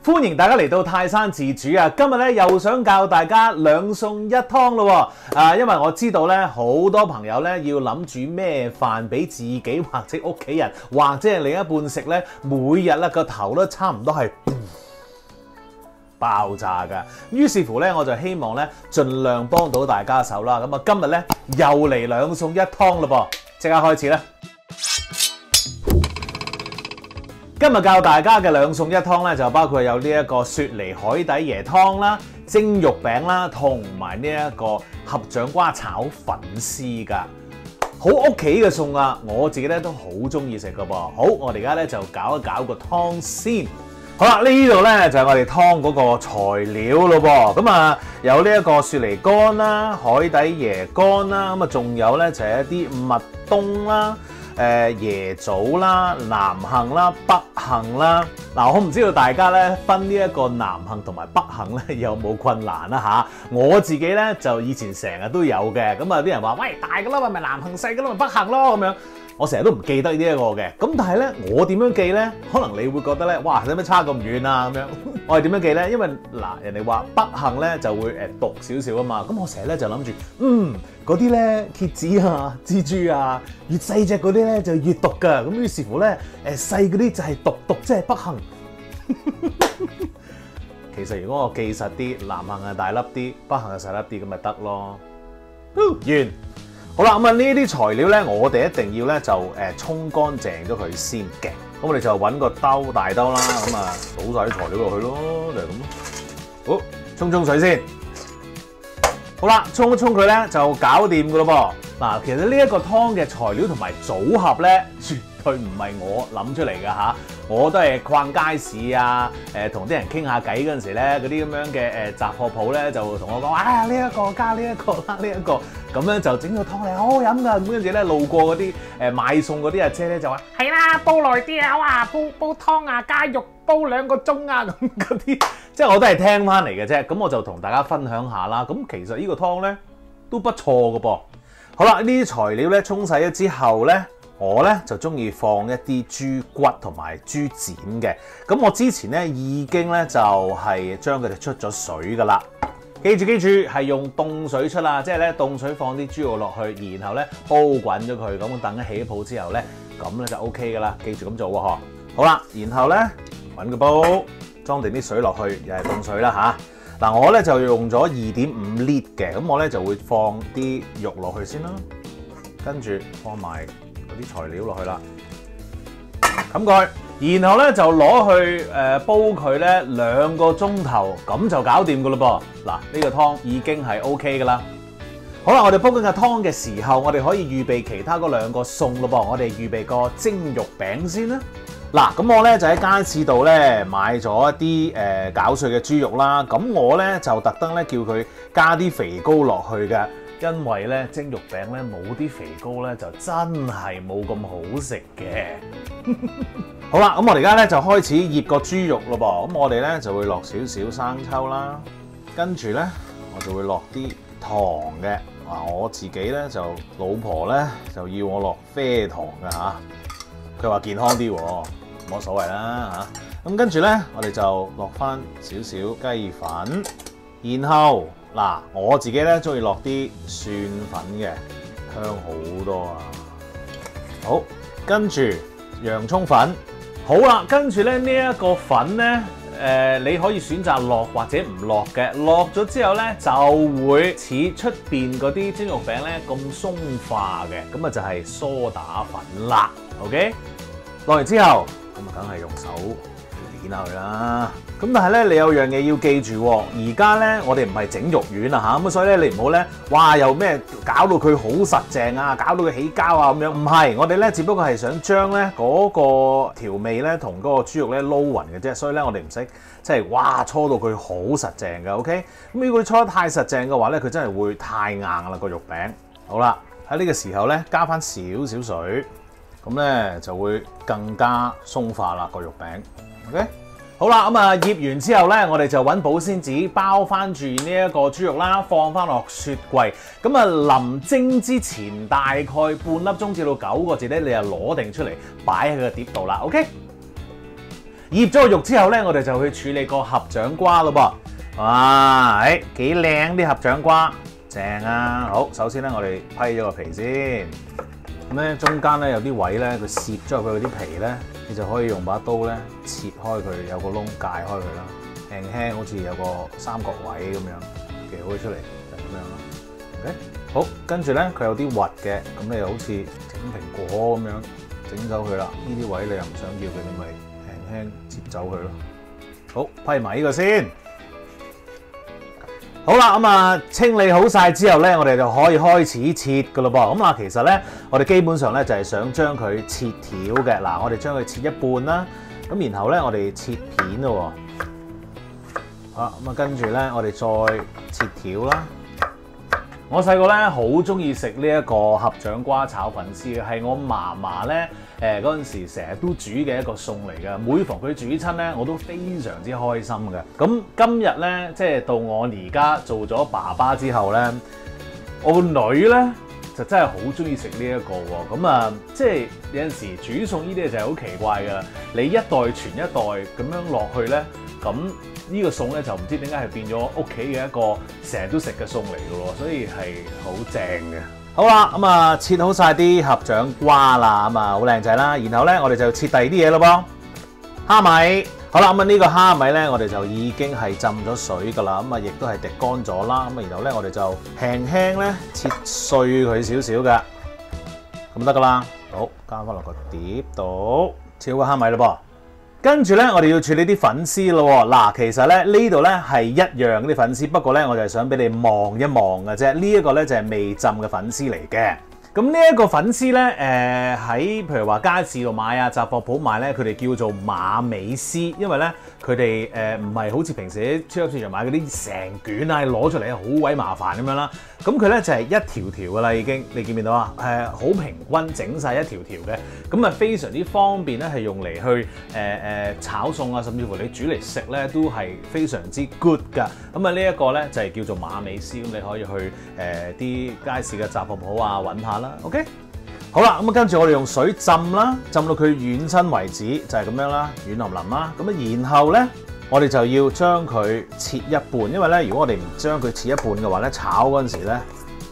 歡迎大家嚟到泰山自煮啊！今日咧又想教大家兩餸一湯咯喎！因為我知道咧好多朋友咧要諗煮咩飯俾自己或者屋企人或者係另一半食咧，每日咧個頭都差唔多係爆炸㗎。於是乎咧，我就希望咧盡量幫到大家手啦。咁啊，今日咧又嚟兩餸一湯咯噃，即刻開始啦！今日教大家嘅兩餸一湯咧，就包括有呢一個雪梨海底椰湯啦、蒸肉餅啦，同埋呢一個合掌瓜炒粉絲㗎。好屋企嘅餸啊，我自己咧都好中意食㗎噃。好，我哋而家咧就搞一搞個湯先。好啦，呢度咧就係我哋湯嗰個材料咯噃。咁啊，有呢一個雪梨乾啦、海底椰乾啦，咁啊仲有咧就係一啲麥冬啦。椰棗啦、南杏啦、北杏啦，嗱我唔知道大家咧分呢一個南杏同埋北杏咧有冇困難啦嚇？我自己咧就以前成日都有嘅，咁啊啲人話喂大㗎啦，咪南杏細㗎啦，咪北杏咯咁樣。我成日都唔記得呢一個嘅，咁但係咧我點樣記咧？可能你會覺得咧，哇使乜差咁遠啊咁樣？我係點樣記咧？因為嗱人哋話北杏咧就會毒少少啊嘛，咁我成日咧就諗住嗰啲咧蠍子啊、蜘蛛啊，越細隻嗰啲咧就越毒㗎，咁於是乎咧細嗰啲就係毒即係北杏。其實如果我記實啲，南杏係大粒啲，北杏係細粒啲咁咪得咯。完。好啦，咁啊呢啲材料咧，我哋一定要咧就沖乾淨咗佢先嘅。咁我哋就揾個兜大兜啦，咁啊倒晒啲材料落去咯，就係咁。好，沖水先。好啦，沖一沖佢咧就搞掂噶咯噃。嗱，其實呢一個湯嘅材料同埋組合咧，絕對唔係我諗出嚟㗎吓。我都係逛街市啊，同啲人傾下偈嗰陣時咧，嗰啲咁樣嘅雜貨鋪咧就同我講，啊呢一個加呢一個啦，呢一個咁樣就整個湯嚟好好飲㗎。咁跟住咧路過嗰啲賣餸嗰啲阿姐咧就話係啦，煲耐啲啊，哇煲湯啊，加肉煲2個鐘啊咁嗰啲，即係我都係聽翻嚟嘅啫。咁我就同大家分享下啦。咁其實呢個湯咧都不錯㗎噃。好啦，呢啲材料咧沖洗咗之後咧。我咧就中意放一啲豬骨同埋豬展嘅，咁我之前咧已經咧就係將佢哋出咗水噶啦。記住係用凍水出啦，即係咧凍水放啲豬肉落去，然後咧煲滾咗佢，咁等起泡之後咧，咁咧就 OK 噶啦。記住咁做喎嗬。好啦，然後咧揾個煲裝定啲水落去，又係凍水啦吓。嗱我咧就用咗2.5 lit 嘅，咁我咧就會放啲肉落去先啦，跟住放埋啲材料落去啦，冚蓋，然後咧就攞去煲佢咧2個鐘頭，咁就搞掂噶咯噃。嗱，呢個湯已經係 OK 噶啦。好啦，我哋煲緊個湯嘅時候，我哋可以預備其他嗰2個餸咯噃。我哋預備個蒸肉餅先啦。嗱，咁我咧就喺街市度咧買咗一啲攪碎嘅豬肉啦。咁我咧就特登咧叫佢加啲肥膏落去嘅。因為咧蒸肉餅咧冇啲肥膏咧就真係冇咁好食嘅。好啦，咁我哋而家咧就開始醃個豬肉咯噃。咁我哋咧就會落少少生抽啦，跟住咧我就會落啲糖嘅。我自己咧就老婆咧就要我落啡糖嘅嚇，佢話健康啲喎，冇所謂啦嚇。咁跟住咧我哋就落翻少少雞粉，然後。嗱，我自己咧中意落啲蒜粉嘅，香好多啊！好，跟住洋葱粉，好啦，跟住咧呢一個粉咧，你可以選擇落或者唔落嘅。落咗之後咧，就會似出邊嗰啲蒸肉餅咧咁鬆化嘅，咁啊就係梳打粉啦。OK， 落完之後，咁啊梗係用手捏下佢啦。咁但係咧，你有樣嘢要記住喎。而家咧，我哋唔係整肉丸啊嚇，咁所以咧，你唔好咧，哇又咩搞到佢好實淨啊，搞到佢起膠啊咁樣。唔係，我哋咧只不過係想將咧嗰個調味咧同嗰個豬肉咧撈勻嘅啫。所以咧，我哋唔使即係哇搓到佢好實淨嘅。OK，咁如果你搓得太實淨嘅話咧，佢真係會太硬啦個肉餅。好啦，喺呢個時候咧，加翻少少水，咁咧就會更加鬆化啦個肉餅。OK。好啦，咁啊醃完之後咧，我哋就揾保鮮紙包翻住呢一個豬肉啦，放翻落雪櫃。咁啊臨蒸之前大概半粒鐘至到9個字咧，你就攞定出嚟擺喺個碟度啦。OK。醃咗個肉之後咧，我哋就去處理個合掌瓜咯噃。哇，幾靚啲合掌瓜，正啊！好，首先咧我哋批咗個皮先。咁咧中間咧有啲位咧，佢攝咗入去嗰啲皮咧，你就可以用把刀咧切開佢，有個窿界開佢啦，輕輕好似有個三角位咁樣夾開出嚟，就咁樣啦。OK， 好，跟住咧佢有啲核嘅，咁你又好似整蘋果咁樣整走佢啦。呢啲位你又唔想要嘅，你咪輕輕切走佢咯。好，批埋呢個先。好啦，咁啊清理好晒之後咧，我哋就可以開始切噶咯噃。咁啊，其實咧，我哋基本上咧就係想將佢切條嘅。嗱，我哋將佢切一半啦，咁然後咧我哋切片咯。好，咁啊跟住咧我哋再切條啦。我細個咧好中意食呢一個合掌瓜炒粉絲嘅，係我嫲嫲咧嗰陣時成日都煮嘅一個餸嚟嘅。每逢佢煮親咧，我都非常之開心嘅。咁今日咧，即係到我而家做咗爸爸之後咧，我個女咧就真係好中意食呢一個喎。咁啊，即係有陣時煮餸呢啲嘢就係好奇怪㗎。你一代傳一代咁樣落去咧，咁呢個餸咧就唔知點解係變咗屋企嘅一個成日都食嘅餸嚟嘅喎，所以係好正嘅。好啦，咁啊切好晒啲合掌瓜啦，咁啊好靚仔啦。然後咧我哋就切第二啲嘢咯噃，蝦米。好啦，咁啊呢個蝦米咧我哋就已經係浸咗水㗎啦，咁啊亦都係滴乾咗啦。咁啊然後咧我哋就輕輕咧切碎佢少少嘅，咁得㗎啦。好，加翻落個碟度，切好個蝦米咯噃。跟住咧，我哋要處理啲粉絲咯喎。嗱，其實咧呢度咧係一樣啲粉絲，不過咧我就係想俾你望一望嘅啫。呢一個咧就係未浸嘅粉絲嚟嘅。咁呢一個粉絲咧，喺譬如話街市度買啊，雜貨鋪買咧，佢哋叫做馬尾絲，因為咧佢哋唔係好似平時喺超級市場買嗰啲成卷啊，攞出嚟好鬼麻煩咁樣啦。咁佢咧就係一條條噶啦，已經你見唔見到啊？好平均整晒一條條嘅，咁啊非常之方便咧，係用嚟去炒餸啊，甚至乎你煮嚟食咧都係非常之 good 噶。咁啊呢一個咧就係叫做馬尾絲，咁你可以去啲街市嘅雜貨鋪啊揾下啦。OK， 好啦，咁啊跟住我哋用水浸啦，浸到佢軟身為止，就係咁樣啦，軟淋淋啦。咁啊然後咧，我哋就要將佢切一半，因為咧如果我哋唔將佢切一半嘅話咧，炒嗰陣時咧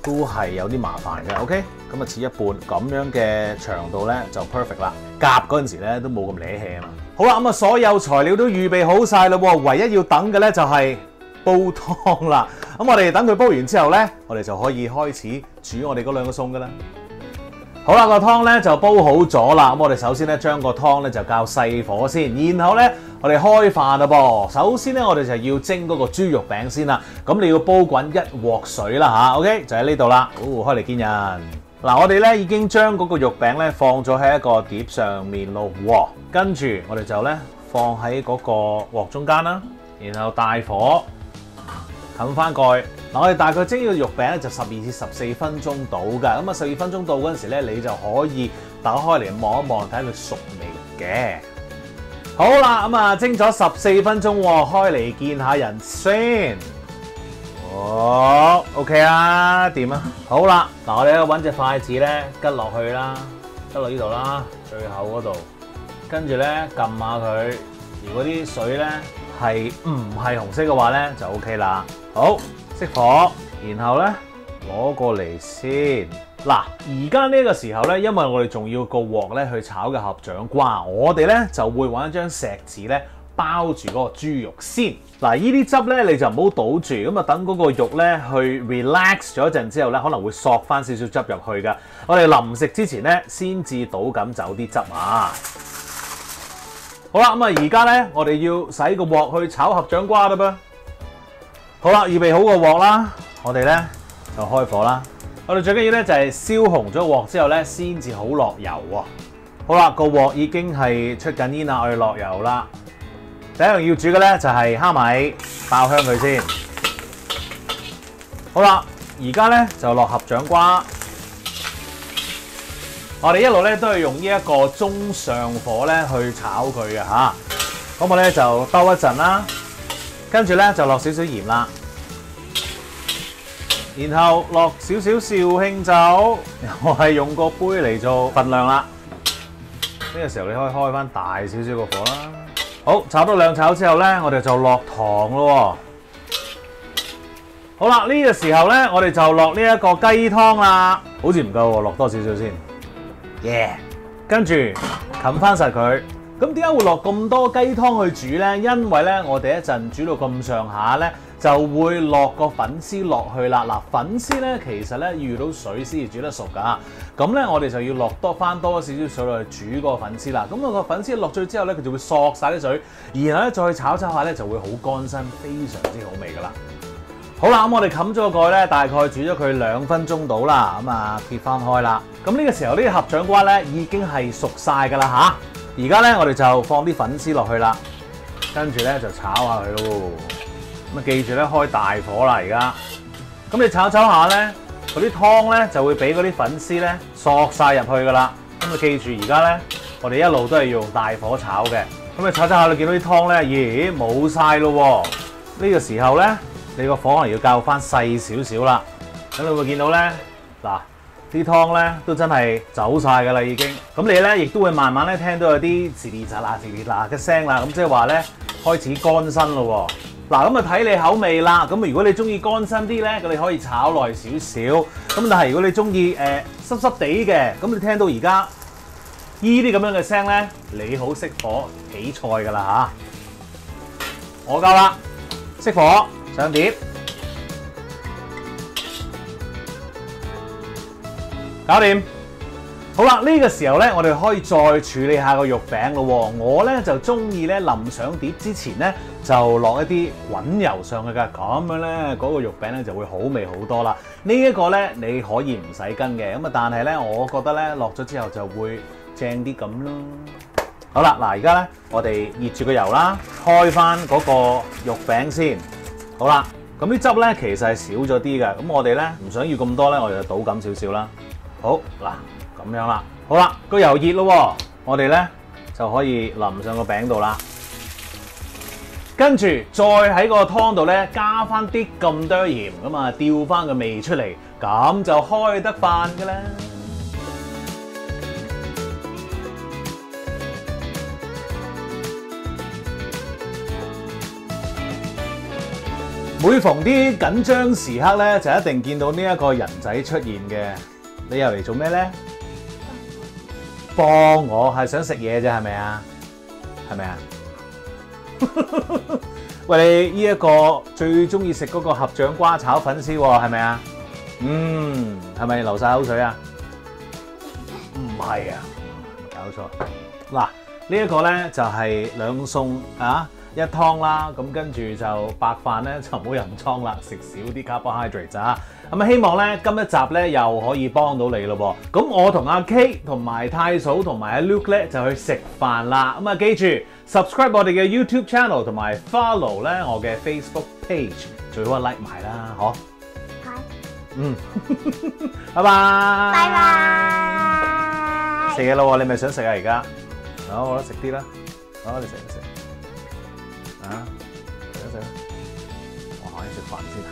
都係有啲麻煩嘅。OK， 咁啊切一半咁樣嘅長度咧就 perfect 啦，夾嗰陣時咧都冇咁瀨氣啊嘛。好啦，咁啊所有材料都預備好晒啦，唯一要等嘅咧就係煲湯啦。咁我哋等佢煲完之後咧，我哋就可以開始煮我哋嗰兩個餸噶啦。好啦，個湯咧就煲好咗啦。咁我哋首先咧將個湯咧就較細火先，然後咧我哋開飯啦噃。首先咧我哋就要蒸嗰個豬肉餅先啦。咁你要煲滾一鑊水啦吓 OK， 就喺呢度啦。開嚟見人。嗱，我哋咧已經將嗰個肉餅咧放咗喺一個碟上面咯。跟住我哋就咧放喺嗰個鑊中間啦，然後大火冚翻蓋。嗱，我哋大概蒸呢個肉餅咧就12至14分鐘到㗎。咁啊12分鐘到嗰陣時咧，你就可以打開嚟望一望，睇下佢熟未嘅。好啦，咁啊蒸咗14分鐘喎，開嚟見下人先。OK 啊，掂啊。好啦，嗱我哋咧揾隻筷子咧，吉落去啦，吉落呢度啦，最後嗰度，跟住咧撳下佢。如果啲水咧係唔係紅色嘅話咧，就 OK 啦。好。熄火，然後咧攞過嚟先。嗱，而家呢個時候咧，因為我哋仲要個鑊咧去炒嘅合掌瓜，我哋咧就會揾一張錫紙咧包住嗰個豬肉先。嗱，呢啲汁咧你就唔好倒住，咁啊等嗰個肉咧去 relax 咗一陣之後咧，可能會索翻少少汁入去噶。我哋臨食之前咧先至倒咁走啲汁啊。好啦，咁啊而家咧我哋要使個鑊去炒合掌瓜啦噃。好啦，預備好個鑊啦，我哋咧就開火啦。我哋最緊要咧就係燒紅咗鑊之後咧，先至好落油喎。好啦，個鑊已經係出緊煙啦，我哋落油啦。第一樣要煮嘅咧就係蝦米，爆香佢先。好啦，而家咧就落合掌瓜。我哋一路咧都係用呢一個中上火咧去炒佢嘅嚇。咁我咧就兜一陣啦。跟住咧就落少少鹽啦，然後落少少紹興酒，我係用個杯嚟做份量啦。呢個時候你可以開翻大少少個火啦。好，炒多2炒之後咧，我哋就落糖咯。好啦，呢個時候咧，我哋就落呢一個雞湯啦。好似唔夠喎，落多少少先。耶！跟住冚翻實佢。咁點解會落咁多雞湯去煮咧？因為咧，我哋一陣煮到咁上下咧，就會落個粉絲落去啦。嗱，粉絲咧其實咧要遇到水先至煮得熟㗎。咁咧，我哋就要落多少少水落去煮個粉絲啦。咁個粉絲落咗之後咧，佢就會索晒啲水，然後咧再炒下咧就會好乾身，非常之好味㗎啦。好啦，咁我哋冚咗個蓋咧，大概煮咗佢2分鐘到啦。咁啊，撇翻開啦。咁呢個時候呢啲合掌瓜咧已經係熟晒㗎啦嚇。而家咧，我哋就放啲粉絲落去啦，跟住咧就炒下佢咯。咁啊，記住咧開大火啦，而家。咁你炒下咧，嗰啲湯咧就會俾嗰啲粉絲咧索晒入去噶啦。咁啊，記住而家咧，我哋一路都係要用大火炒嘅。咁你炒下，你見到啲湯咧，咦冇晒咯喎！呢個時候咧，你個火可能要較翻細少少啦。咁你會見到咧，嗱。啲湯咧都真係走晒㗎啦，已經。咁你咧亦都會慢慢咧聽到有啲吱哩喳啦嘅聲啦。咁即係話咧開始乾身咯喎。嗱，咁啊睇你口味啦。咁如果你中意乾身啲咧，咁你可以炒耐少少。咁但係如果你中意濕濕地嘅，咁你聽到而家依啲咁樣嘅聲咧，你好熄火起菜㗎啦嚇。我夠啦，熄火上碟。搞掂，好啦，呢個時候咧，我哋可以再處理下個肉餅咯。我咧就中意咧淋上碟之前咧，就落一啲滾油上去㗎，咁樣咧嗰個肉餅咧就會好味好多啦。呢一個咧你可以唔使跟嘅，咁啊但係咧我覺得咧落咗之後就會正啲咁咯。好啦，嗱而家咧我哋熱住個油啦，開翻嗰個肉餅先。好啦，咁啲汁咧其實係少咗啲嘅，咁我哋咧唔想要咁多咧，我哋就倒咁少少啦。好嗱，咁樣啦，好啦，個油熱咯，我哋咧就可以淋上個餅度啦。跟住再喺個湯度咧加翻啲咁多鹽，咁啊調翻個味出嚟，咁就開得飯㗎啦。每逢啲緊張時刻咧，就一定見到呢一個人仔出現嘅。你又嚟做咩咧？幫我係想食嘢啫，係咪啊？係咪啊？喂，你呢一個最中意食嗰個合掌瓜炒粉絲喎，係咪啊？係咪流晒口水啊？唔係啊，搞錯。嗱，呢一個咧就係2餸啊。1湯啦，咁跟住就白飯咧就唔好飲湯啦，食少啲 carbohydrates 啊。咁啊，希望咧今一集咧又可以幫到你咯噃。咁我同阿 K 同埋太嫂同埋阿 Luke 咧就去食飯啦。咁啊，記住 subscribe 我哋嘅 YouTube channel 同埋 follow 咧我嘅 Facebook page， 最好 like 埋啦，嗬。拜拜。拜拜。食嘢咯喎，你咪想食啊而家？好，我都食啲啦。好，你食。啊，食，我行去食飯先啊！